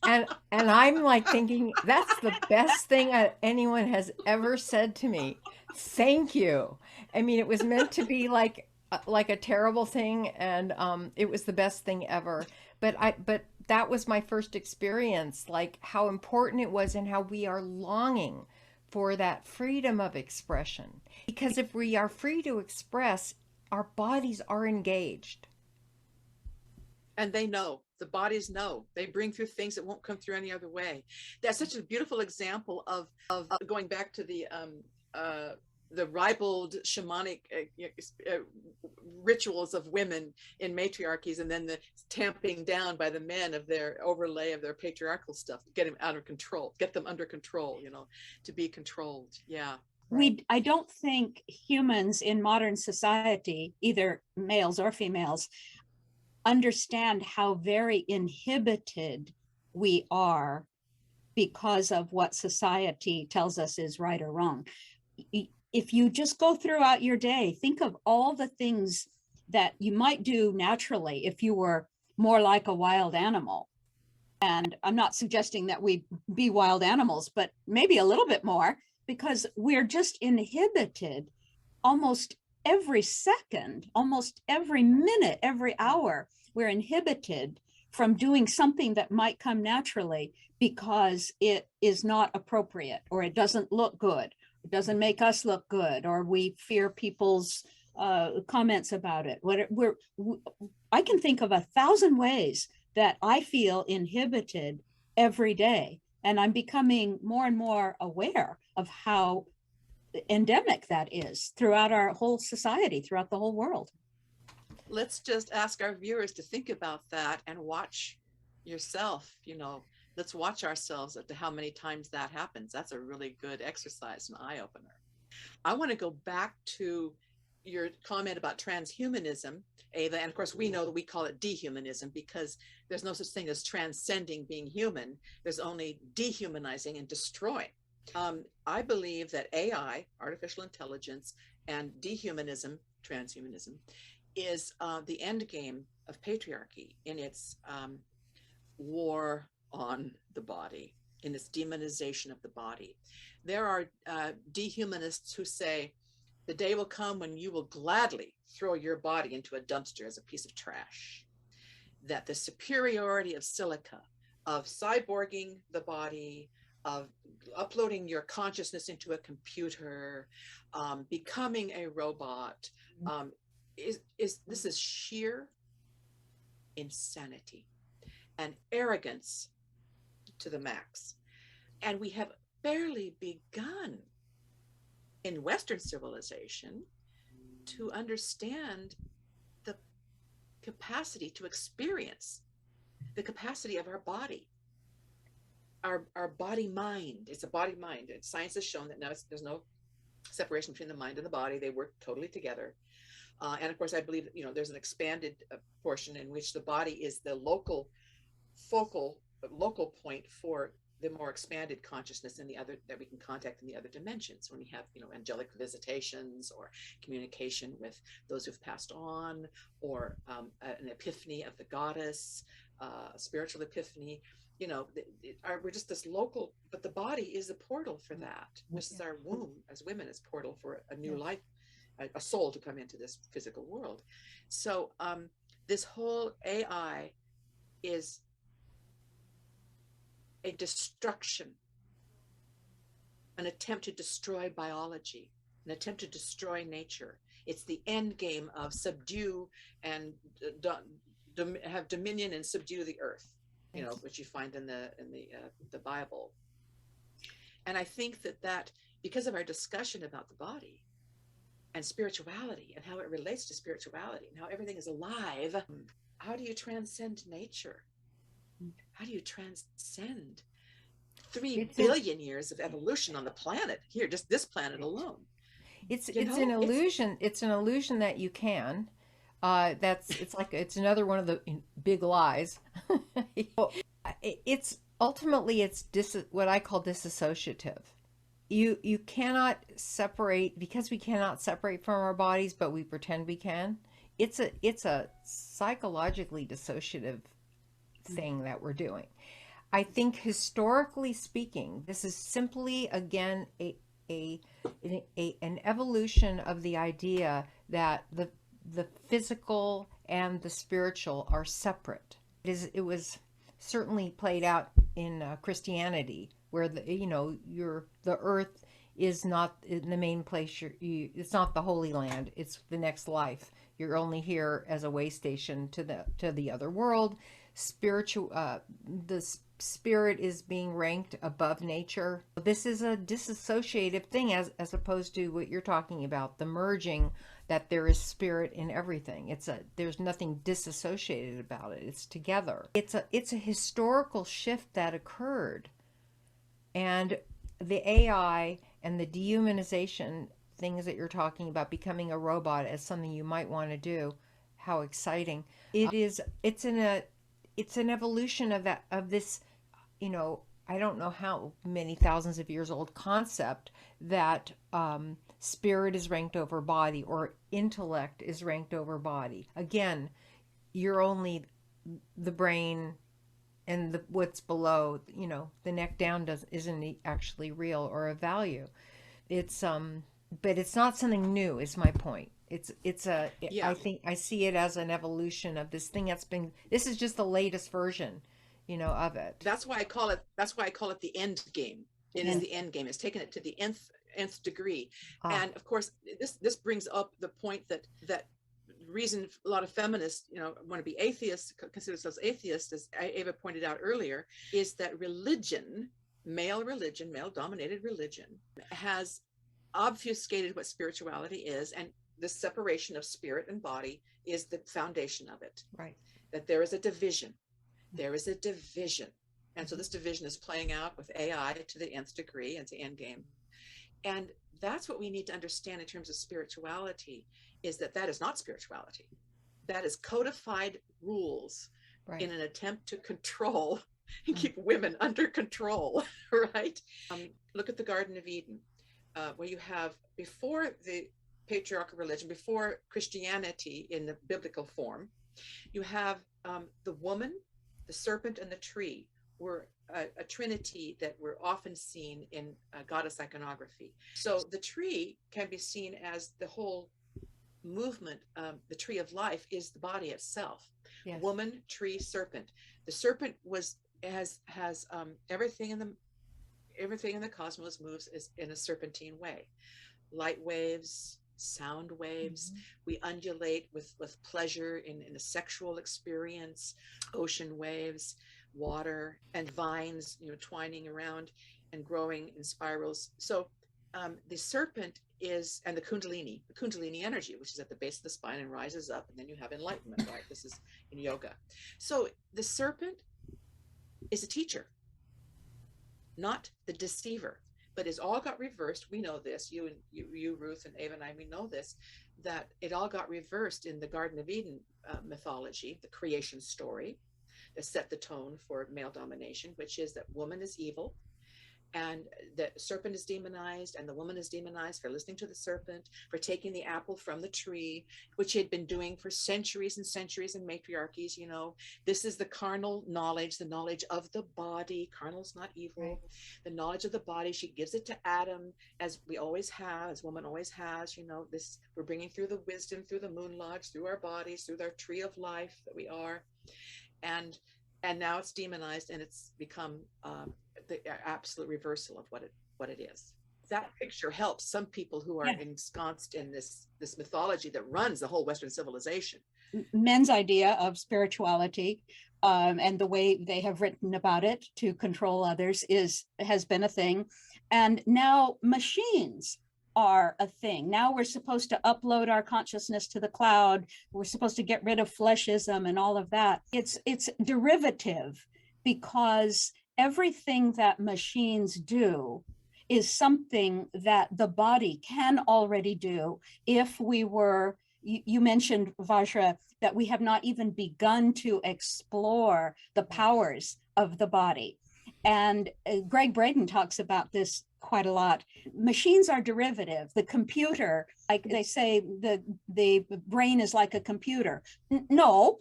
And I'm like thinking, that's the best thing anyone has ever said to me. Thank you. I mean, it was meant to be like a terrible thing, and it was the best thing ever. But that was my first experience, like how important it was and how we are longing for that freedom of expression. Because if we are free to express, our bodies are engaged. And they know, the bodies know, they bring through things that won't come through any other way. That's such a beautiful example of going back to the ribald shamanic rituals of women in matriarchies, and then the tamping down by the men of their overlay of their patriarchal stuff, get them out of control, get them under control, to be controlled. Yeah. I don't think humans in modern society, either males or females, understand how very inhibited we are because of what society tells us is right or wrong. If you just go throughout your day, think of all the things that you might do naturally if you were more like a wild animal. And I'm not suggesting that we be wild animals, but maybe a little bit more, because we're just inhibited almost every second, almost every minute, every hour. We're inhibited from doing something that might come naturally because it is not appropriate, or it doesn't look good. It doesn't make us look good, or we fear people's comments about it. I can think of 1,000 ways that I feel inhibited every day, and I'm becoming more and more aware of how endemic that is throughout our whole society, throughout the whole world. Let's just ask our viewers to think about that and watch yourself. Let's watch ourselves as to how many times that happens. That's a really good exercise, an eye-opener. I want to go back to your comment about transhumanism, Ava, and of course we know that we call it dehumanism because there's no such thing as transcending being human. There's only dehumanizing and destroying. I believe that AI, artificial intelligence, and dehumanism, transhumanism, is the end game of patriarchy in its war on the body, in its demonization of the body. There are dehumanists who say the day will come when you will gladly throw your body into a dumpster as a piece of trash, that the superiority of silica, of cyborging the body, of uploading your consciousness into a computer, becoming a robot, this is sheer insanity and arrogance to the max. And we have barely begun in Western civilization to understand the capacity to experience the capacity of our body. Our body mind. It's a body mind. And science has shown that now there's no separation between the mind and the body. They work totally together. And of course, I believe that, there's an expanded portion in which the body is the local point for the more expanded consciousness in the other, that we can contact in the other dimensions when we have, angelic visitations or communication with those who've passed on, or an epiphany of the goddess, a spiritual epiphany. you know, we're just this local, but the body is a portal for that. Just as our womb as women is portal for a new life, a soul to come into this physical world. So this whole AI is a destruction, an attempt to destroy biology, an attempt to destroy nature. It's the end game of subdue and have dominion and subdue the earth, you know, which you find in the Bible. And I think that because of our discussion about the body and spirituality and how it relates to spirituality and how everything is alive, how do you transcend nature? How do you transcend 3 billion years of evolution on the planet here, just this planet alone? It's an illusion. It's an illusion that you can. It's another one of the big lies. It's ultimately what I call disassociative. You cannot separate, because we cannot separate from our bodies, but we pretend we can. It's a psychologically dissociative thing that we're doing. I think historically speaking, this is simply again an evolution of the idea that the physical and the spiritual are separate. It was certainly played out in Christianity, where the earth is not in the main place. It's not the Holy Land. It's the next life. You're only here as a way station to the other world. The spirit is being ranked above nature. This is a disassociative thing, as opposed to what you're talking about, the merging, that there is spirit in everything. There's nothing disassociated about it. It's together. It's a historical shift that occurred, and the AI and the dehumanization things that you're talking about, becoming a robot as something you might want to do. How exciting it is! It's an evolution of this, I don't know how many thousands of years old concept that spirit is ranked over body, or intellect is ranked over body. Again, you're only the brain, and what's below, the neck down isn't actually real or of value. It's but it's not something new, is my point. I think I see it as an evolution of this thing this is just the latest version, of it. That's why I call it the end game. It is the end game. It's taken it to the nth degree. And of course, this brings up the point that reason a lot of feminists, want to be atheists, consider themselves atheists, as Ava pointed out earlier, is that male dominated religion, has obfuscated what spirituality is, and the separation of spirit and body is the foundation of it. Right. That there is a division. And so this division is playing out with AI to the nth degree and to end game. And that's what we need to understand in terms of spirituality, is that is not spirituality. That is codified rules in an attempt to control and keep women under control, right? Look at the Garden of Eden, where you have, before the patriarchal religion, before Christianity in the biblical form, you have the woman, the serpent, and the tree were a trinity that were often seen in goddess iconography. So the tree can be seen as the whole movement. The tree of life is the body itself. Yes. Woman, tree, serpent. The serpent has everything in the cosmos moves in a serpentine way. Light waves, sound waves. Mm-hmm. We undulate with pleasure in a sexual experience. Ocean waves, water, and vines, twining around and growing in spirals. So the serpent is, and the kundalini energy, which is at the base of the spine and rises up, and then you have enlightenment, right? This is in yoga. So the serpent is a teacher, not the deceiver, but it's all got reversed. We know this, you, Ruth, and Ava and I, we know this, that it all got reversed in the Garden of Eden mythology, the creation story that set the tone for male domination, which is that woman is evil, And the serpent is demonized and the woman is demonized for listening to the serpent, for taking the apple from the tree, which he had been doing for centuries and centuries in matriarchies. You know, this is the carnal knowledge, the knowledge of the body. Carnal's not evil. Right. The knowledge of the body, she gives it to Adam, as we always have, as woman always has. You know, this, we're bringing through the wisdom, through the moonlodge, through our bodies, through our tree of life that we are. And now it's demonized, and it's become the absolute reversal of what it is. That picture helps some people who are ensconced in this mythology that runs the whole Western civilization. Men's idea of spirituality, and the way they have written about it to control others has been a thing. And now machines are a thing. Now we're supposed to upload our consciousness to the cloud. We're supposed to get rid of fleshism and all of that. It's derivative, because everything that machines do is something that the body can already do if we were, you mentioned, Vajra, that we have not even begun to explore the powers of the body. And Greg Braden talks about this quite a lot. Machines are derivative. The computer, like they say, the brain is like a computer. No,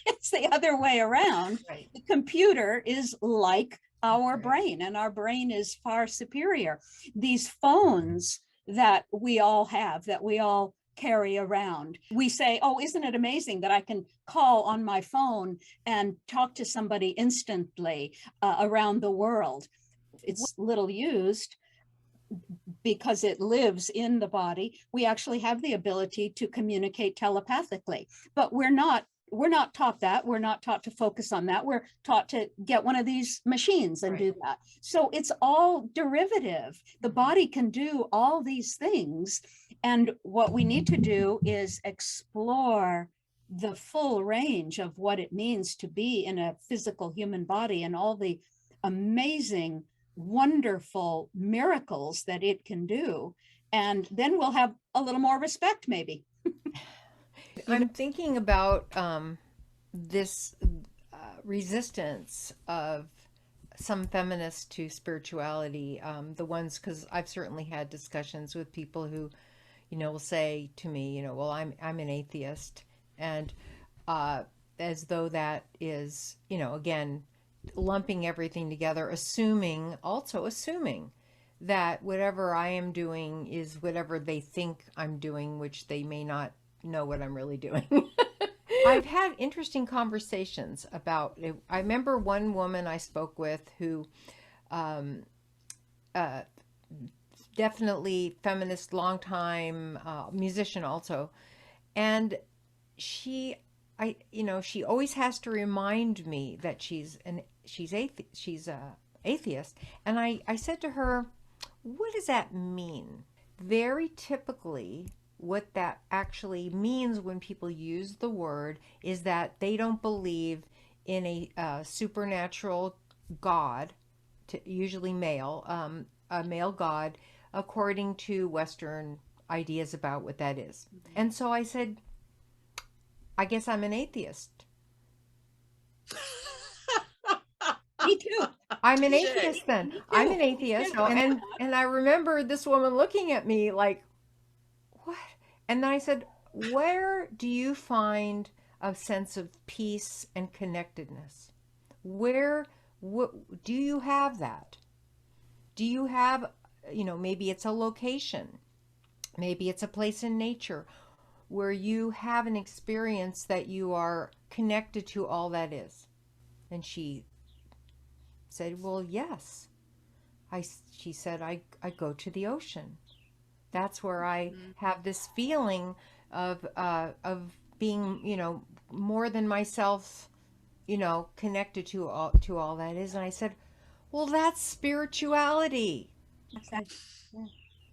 it's the other way around. Right. The computer is like our brain, and our brain is far superior. These phones that we all have, that we all carry around, we say, oh, isn't it amazing that I can call on my phone and talk to somebody instantly around the world? It's little used because it lives in the body. We actually have the ability to communicate telepathically, but we're not taught that. We're not taught to focus on that. We're taught to get one of these machines and do that. So it's all derivative. The body can do all these things. And what we need to do is explore the full range of what it means to be in a physical human body and all the amazing, wonderful miracles that it can do. And then we'll have a little more respect, maybe. I'm thinking about this resistance of some feminists to spirituality. The ones, because I've certainly had discussions with people who, will say to me, well, I'm an atheist, and as though that is, again, lumping everything together, assuming that whatever I am doing is whatever they think I'm doing, which they may not know what I'm really doing. I've had interesting conversations about it. I remember one woman I spoke with who definitely feminist, long time musician also, and she always has to remind me that she's atheist, and I said to her, what does that mean? Very typically, what that actually means when people use the word is that they don't believe in a supernatural God, usually male, a male God, according to Western ideas about what that is. And so I said, I guess I'm an atheist. Me too. I'm an atheist then. I'm an atheist. And I remember this woman looking at me like, what? And then I said, where do you find a sense of peace and connectedness? What do you have that? Do you have, maybe it's a location, maybe it's a place in nature where you have an experience that you are connected to all that is? And she said, well, yes. She said, I go to the ocean. That's where I have this feeling of being, more than myself, connected to all that is. And I said, well, that's spirituality. Exactly.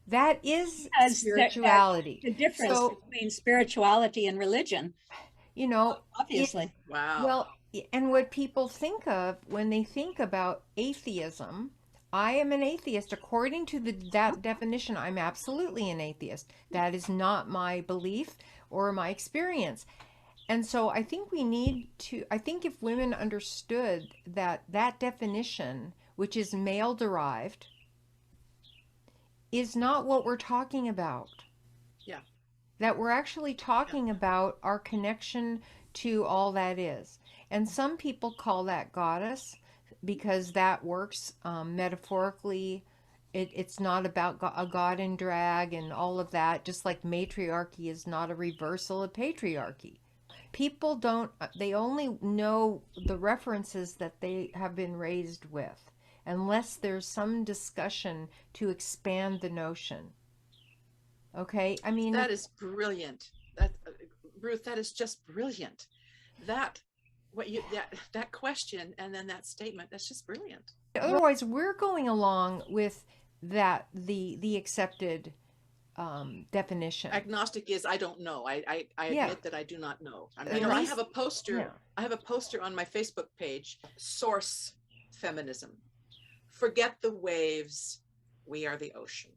That is spirituality. The difference between spirituality and religion. Obviously. Wow. Well, and what people think of when they think about atheism, I am an atheist. According to that definition, I'm absolutely an atheist. That is not my belief or my experience. And so I think if women understood that definition, which is male derived, is not what we're talking about. Yeah. That we're actually talking about our connection to all that is. And some people call that goddess because that works metaphorically. It's not about a god in drag and all of that, just like matriarchy is not a reversal of patriarchy. People don't, they only know the references that they have been raised with, unless there's some discussion to expand the notion. Okay, I mean, that is brilliant. That Ruth, that is just brilliant. That what you that question and then that statement, that's just brilliant. otherwise we're going along with that the accepted definition. Agnostic is I don't know. I Yeah. admit that I do not know. I At mean, I least- have a poster. yeah. I have a poster on my Facebook page. Source feminism. Forget the waves. We are the ocean.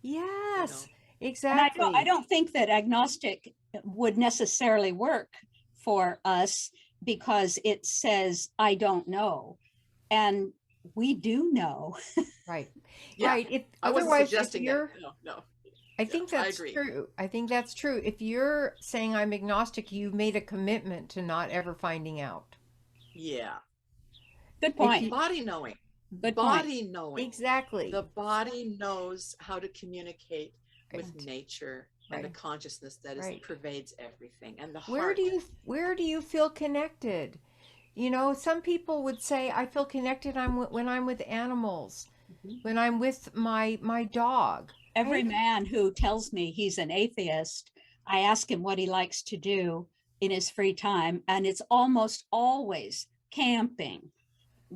Yes, And exactly. I don't think that agnostic would necessarily work for us because it says, I don't know. And we do know. Right. Yeah. Right. If I wasn't otherwise, if suggesting you're, that. No. I think I that's agree. true. I think that's true. If you're saying I'm agnostic, you made a commitment to not ever finding out. Yeah. Good point. Body knowing. Good point. Body knowing. Exactly. The body knows how to communicate with Right. nature and the Right. consciousness that is Right. pervades everything. And the Where heart. do you feel connected? You know, some people would say I feel connected when I'm with animals, when I'm with my dog. Every Right? man who tells me he's an atheist, I ask him what he likes to do in his free time. And it's almost always camping,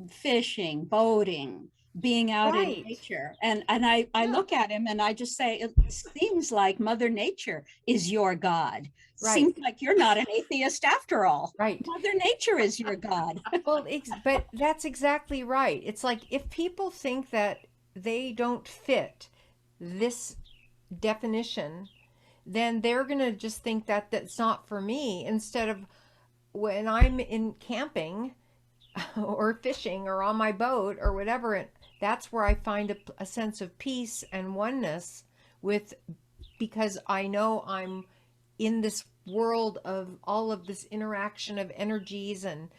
fishing, boating, being out Right. in nature. And I Yeah. look at him and I just say, it seems like Mother Nature is your God. Right. Seems like you're not an atheist after all. Right. Mother Nature is your God. Well, but that's exactly right. It's like if people think that they don't fit this definition, then they're going to just think that that's not for me, instead of when I'm in camping or fishing or on my boat or whatever, that's where I find a sense of peace and oneness with, because I know I'm in this world of all of this interaction of energies and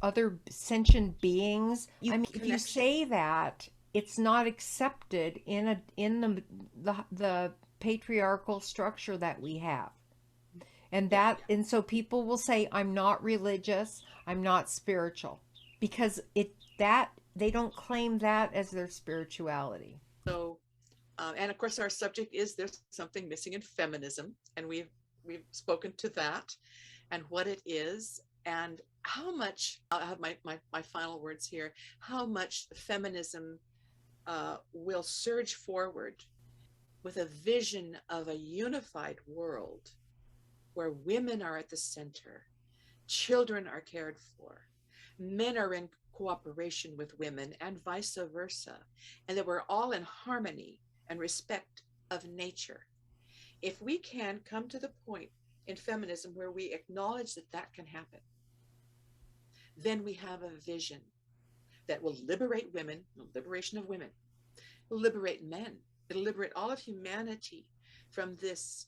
other sentient beings. I mean, if you say that, it's not accepted in the patriarchal structure that we have. And and so people will say, I'm not religious, I'm not spiritual, because they don't claim that as their spirituality. So, and of course, our subject is there's something missing in feminism, and we've spoken to that and what it is, and how much. I'll have my final words here. How much feminism will surge forward with a vision of a unified world where women are at the center, children are cared for, men are in cooperation with women, and vice versa, and that we're all in harmony and respect of nature. If we can come to the point in feminism where we acknowledge that that can happen, then we have a vision that will liberate women, the liberation of women, will liberate men, it'll liberate all of humanity from this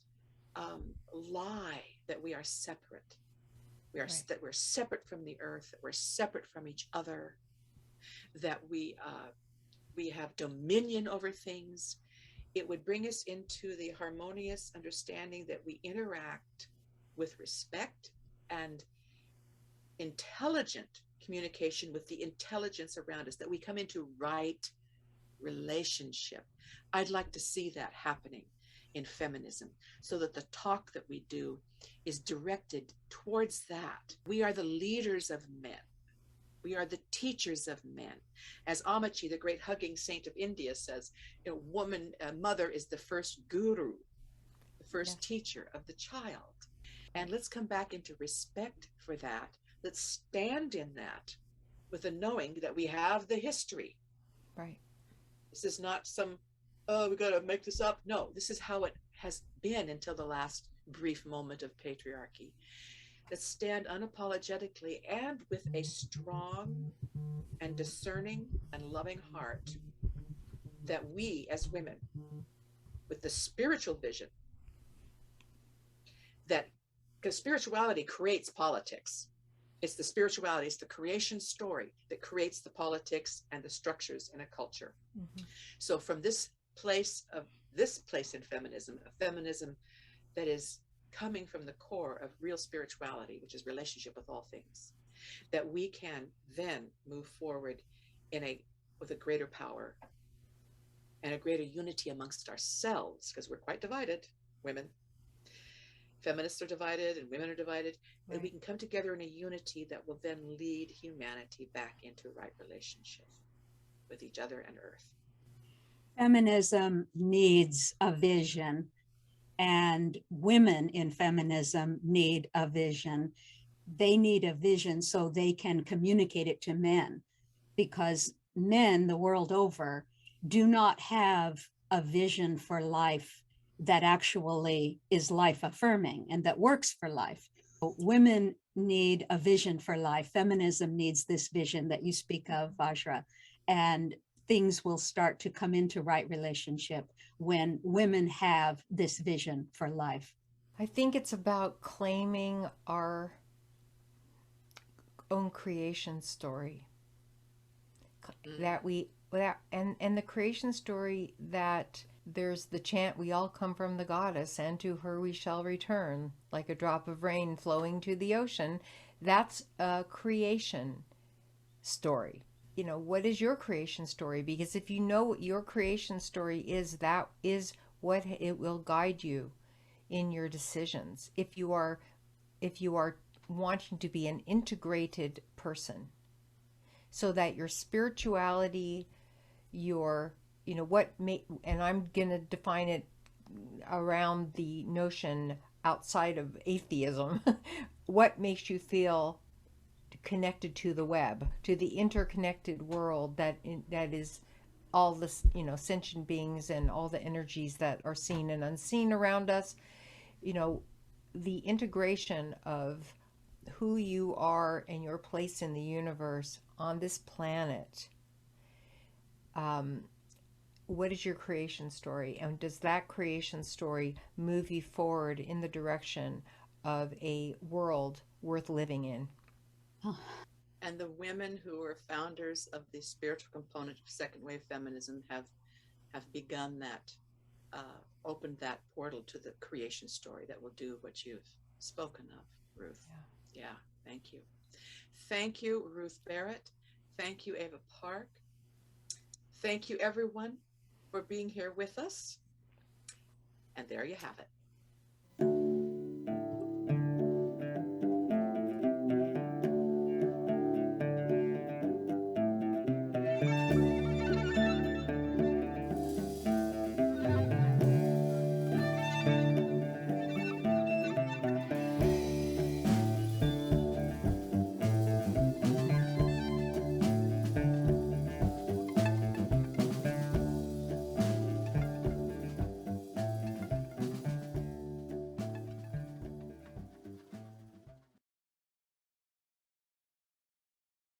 lie that we are separate. That we're separate from the earth, that we're separate from each other, that we have dominion over things. It would bring us into the harmonious understanding that we interact with respect and intelligent communication with the intelligence around us, that we come into right relationship. I'd like to see that happening in feminism, so that the talk that we do is directed towards that. We are the leaders of men. We are the teachers of men. As Amachi, the great hugging saint of India, says, a mother is the first guru, the first teacher of the child. And let's come back into respect for that. Let's stand in that with a knowing that we have the history. Right. This is not some, oh, we got to make this up. No, this is how it has been until the last brief moment of patriarchy. That stand unapologetically and with a strong and discerning and loving heart that we as women, with the spiritual vision, that because spirituality creates politics. It's the spirituality, it's the creation story that creates the politics and the structures in a culture. So from this place in feminism, a feminism that is coming from the core of real spirituality, which is relationship with all things, that we can then move forward with a greater power and a greater unity amongst ourselves, because we're quite divided, women. Feminists are divided and women are divided, and we can come together in a unity that will then lead humanity back into right relationship with each other and earth. Feminism needs a vision, and women in feminism need a vision. They need a vision so they can communicate it to men, because men the world over do not have a vision for life that actually is life affirming and that works for life. Women need a vision for life. Feminism needs this vision that you speak of, Vajra, and things will start to come into right relationship when women have this vision for life. I think it's about claiming our own creation story. And the creation story that there's the chant, we all come from the goddess and to her we shall return, like a drop of rain flowing to the ocean. That's a creation story. You know, what is your creation story? Because if you know what your creation story is, that is what it will guide you in your decisions. If you are wanting to be an integrated person, so that your spirituality, and I'm going to define it around the notion outside of atheism, what makes you feel connected to the web, to the interconnected world that is all this, sentient beings and all the energies that are seen and unseen around us. The integration of who you are and your place in the universe on this planet. What is your creation story? And does that creation story move you forward in the direction of a world worth living in? And the women who are founders of the spiritual component of second wave feminism have begun that, opened that portal to the creation story that will do what you've spoken of, Ruth. Yeah, thank you. Thank you, Ruth Barrett. Thank you, Ava Park. Thank you, everyone, for being here with us. And there you have it.